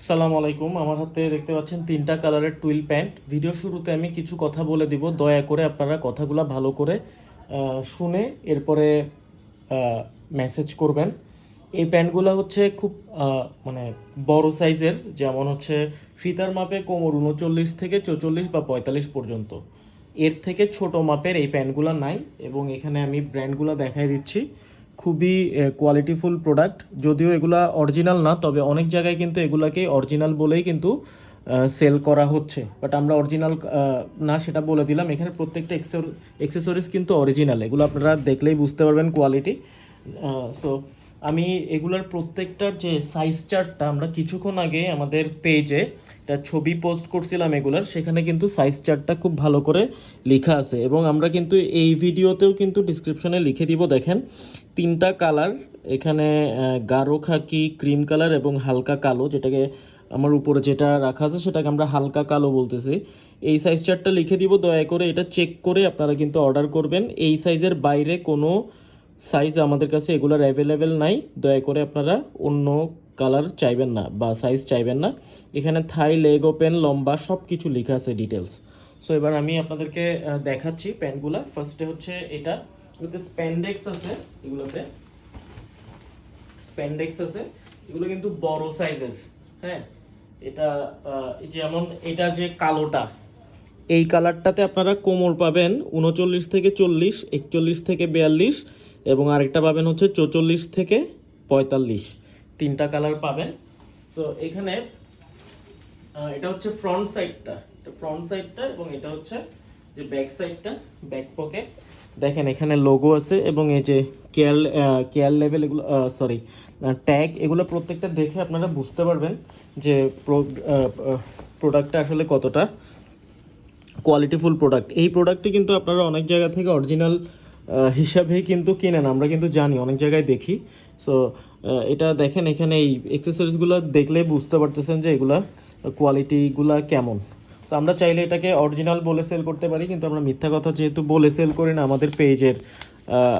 সালাম আলাইকুম। আমার হাতে দেখতে পাচ্ছেন তিনটা কালারের টুইল প্যান্ট। ভিডিও শুরুতে আমি কিছু কথা বলে দিব, দয়া করে আপনারা কথাগুলো ভালো করে শুনে এরপরে মেসেজ করবেন। এই প্যান্টগুলো হচ্ছে খুব মানে বড় সাইজের, যেমন হচ্ছে ফিতার মাপে কোমর 39 থেকে 44 বা 45 পর্যন্ত। এর থেকে ছোট মাপের এই প্যান্টগুলো নাই, এবং এখানে আমি ব্র্যান্ডগুলো দেখাই দিচ্ছি। খুবই কোয়ালিটিফুল প্রোডাক্ট, যদিও এগুলা অরিজিনাল না, তবে অনেক জায়গায় কিন্তু এগুলাকে অরিজিনাল বলেই কিন্তু সেল করা হচ্ছে। বাট আমরা অরিজিনাল না সেটা বলে দিলাম। এখানে প্রত্যেকটা এক্সেসরিজ কিন্তু অরিজিনাল, এগুলো আপনারা দেখলেই বুঝতে পারবেন কোয়ালিটি। সো আমি এগুলার প্রত্যেকটার যে সাইজ চার্টটা আমরা কিছুক্ষণ আগে আমাদের পেজে একটা ছবি পোস্ট করছিলাম এগুলার, সেখানে কিন্তু সাইজ চার্টটা খুব ভালো করে লেখা আছে, এবং আমরা কিন্তু এই ভিডিওতেও কিন্তু ডিসক্রিপশনে লিখে দিব। দেখেন, তিনটা কালার এখানে, গাঢ় খাকি, ক্রিম কালার এবং হালকা কালো, যেটাকে আমার উপরে যেটা রাখা আছে সেটাকে আমরা হালকা কালো বলতেছি। এই সাইজ চার্টটা লিখে দিব, দয়া করে এটা চেক করে আপনারা কিন্তু অর্ডার করবেন। এই সাইজের বাইরে কোনো সাইজ আমাদের কাছে এগুলোর অ্যাভেলেবেল নাই, দয়া করে আপনারা অন্য কালার চাইবেন না বা সাইজ চাইবেন না। এখানে থাই, লেগ ওপেন, লম্বা সব কিছু লেখা আছে ডিটেলস। সো এবার আমি আপনাদেরকে দেখাচ্ছি প্যান্টগুলো। ফার্স্টে হচ্ছে এটা, এগুলোতে স্প্যান্ডেক্স আছে। এগুলো কিন্তু বড় সাইজের। হ্যাঁ, এটা যেমন এটা যে কালোটা, এই কালারটাতে আপনারা কোমর পাবেন 39 থেকে 40, 41 থেকে 42, এবং আরেকটা পাবেন হচ্ছে 44 থেকে 45। তিনটা কালার পাবেন। তো এখানে এটা হচ্ছে ফ্রন্ট সাইডটা, এবং এটা হচ্ছে যে ব্যাক সাইডটা, ব্যাক পকেট। দেখেন এখানে লোগো আছে, এবং এই যে কেয়ার লেভেল, এগুলো সরি ট্যাগ, এগুলো প্রত্যেকটা দেখে আপনারা বুঝতে পারবেন যে প্রোডাক্টটা আসলে কতটা কোয়ালিটিফুল প্রোডাক্ট। এই প্রোডাক্টটি কিন্তু আপনারা অনেক জায়গা থেকে অরিজিনাল হিসাবেই কিন্তু কেনেন, আমরা কিন্তু জানি, অনেক জায়গায় দেখি। সো এটা দেখেন, এখানে এই অ্যাক্সেসরিজগুলো দেখলে বুঝতে পারতেছেন যে এগুলা কোয়ালিটিগুলা কেমন। তো আমরা চাইলে এটাকে অরিজিনাল বলে সেল করতে পারি, কিন্তু আমরা মিথ্যা কথা যেহেতু বলে সেল করি না আমাদের পেজের,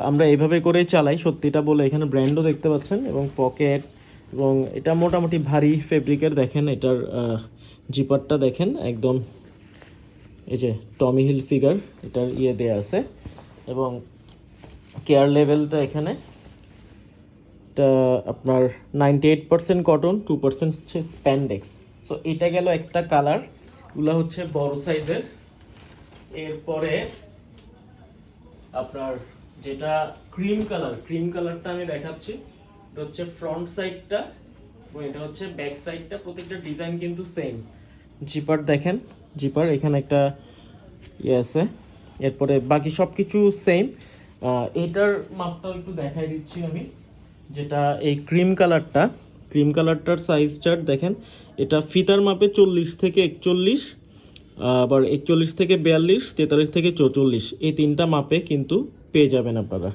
আমরা এইভাবে করেই চালাই, সত্যিটা বলে। এখানে ব্র্যান্ডও দেখতে পাচ্ছেন, এবং পকেট, এবং এটা মোটামুটি ভারী ফেব্রিকের। দেখেন এটার জিপারটা দেখেন, একদম এই যে টমি হিল ফিগার এটার দেয়া আছে, এবং কেয়ার লেভেলটা এখানে এটা আপনার 98% কটন, 2% হচ্ছে স্প্যান্ডেক্স। সো এটা গেল একটা কালার, গুলা হচ্ছে বড় সাইজের। এরপরে আপনার যেটা ক্রিম কালারটা আমি দেখাচ্ছি। এটা হচ্ছে ফ্রন্ট সাইডটা, এবং এটা হচ্ছে ব্যাক সাইডটা। প্রত্যেকটা ডিজাইন কিন্তু সেম। জিপার দেখেন, জিপার এখানে একটা আছে। এরপরে বাকি সব কিছু সেম। এটার মাপটাও একটু দেখাই দিচ্ছি আমি, যেটা এই ক্রিম কালারটার সাইজ চার্ট দেখেন। এটা ফিতার মাপে 40 থেকে 41, আবার 41 থেকে 42, 43 থেকে 44, এই তিনটা মাপে কিন্তু পেয়ে যাবেন আপনারা।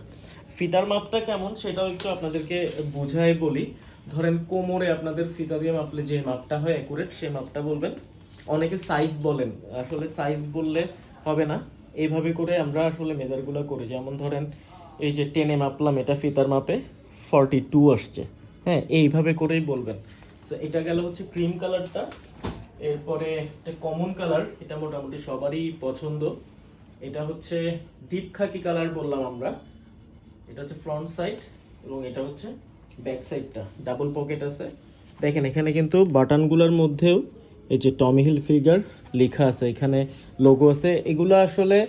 ফিতার মাপটা কেমন সেটাও একটু আপনাদেরকে বুঝাই বলি। ধরেন কোমরে আপনাদের ফিতা দিয়ে মাপলে যে মাপটা হয় অ্যাকুরেট, সেই মাপটা বলবেন। অনেকে সাইজ বলেন, আসলে সাইজ বললে হবে না, এইভাবে করে আমরা আসলে মেজারগুলো করি। যেমন ধরেন এই যে টেনে মাপলাম, এটা ফিতার মাপে 42 আসছে। হ্যাঁ, এইভাবে করেই বলবেন। সো এটা গেল হচ্ছে ক্রিম কালারটা। এরপরে একটা কমন কালার, এটা মোটামুটি সবারই পছন্দ। এটা হচ্ছে ডিপ খাকি কালার বললাম আমরা। এটা হচ্ছে ফ্রন্ট সাইড, এবং এটা হচ্ছে ব্যাক সাইডটা, ডাবল পকেট আছে। দেখেন এখানে কিন্তু বাটনগুলোর মধ্যেও এই যে টমি হিল ফিগার লেখা আছে, এখানে লোগো আছে। এগুলো আসলে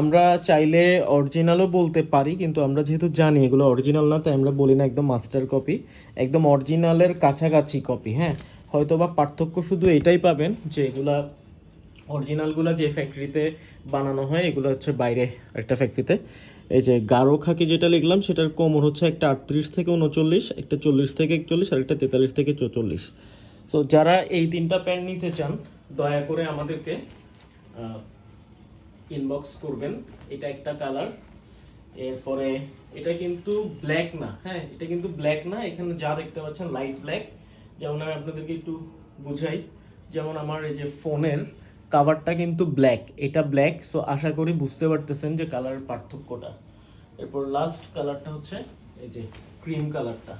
আমরা চাইলে অরিজিনালও বলতে পারি, কিন্তু আমরা যেহেতু জানি এগুলো অরিজিনাল না, তাই আমরা বলি না একদম মাস্টার কপি, একদম অরিজিনালের কাছাকাছি কপি। হ্যাঁ, হয়তো বা পার্থক্য শুধু এটাই পাবেন যে এগুলা অরিজিনালগুলো যে ফ্যাক্টরিতে বানানো হয়, এগুলো হচ্ছে বাইরে একটা ফ্যাক্টরিতে। এই যে গাঢ় খাকি যেটা লিখলাম, সেটার কোমর হচ্ছে একটা 38 থেকে 39, একটা 40 থেকে 41, আর একটা 43 থেকে 44। তো যারা এই তিনটা প্যান্ট নিতে চান, দয়া করে আমাদেরকে ইনবক্স করবেন। এটা একটা কালার। এরপরে এটা কিন্তু ব্ল্যাক না। হ্যাঁ, এটা কিন্তু ব্ল্যাক না, এখানে যা দেখতে পাচ্ছেন লাইট ব্ল্যাক। যেমন আমি আপনাদেরকে একটু বুঝাই, যেমন আমার এই যে ফোনের কাভারটা কিন্তু ব্ল্যাক, এটা ব্ল্যাক। সো আশা করি বুঝতে পারতেছেন যে কালার পার্থক্যটা। এরপর লাস্ট কালারটা হচ্ছে এই যে ক্রিম কালারটা।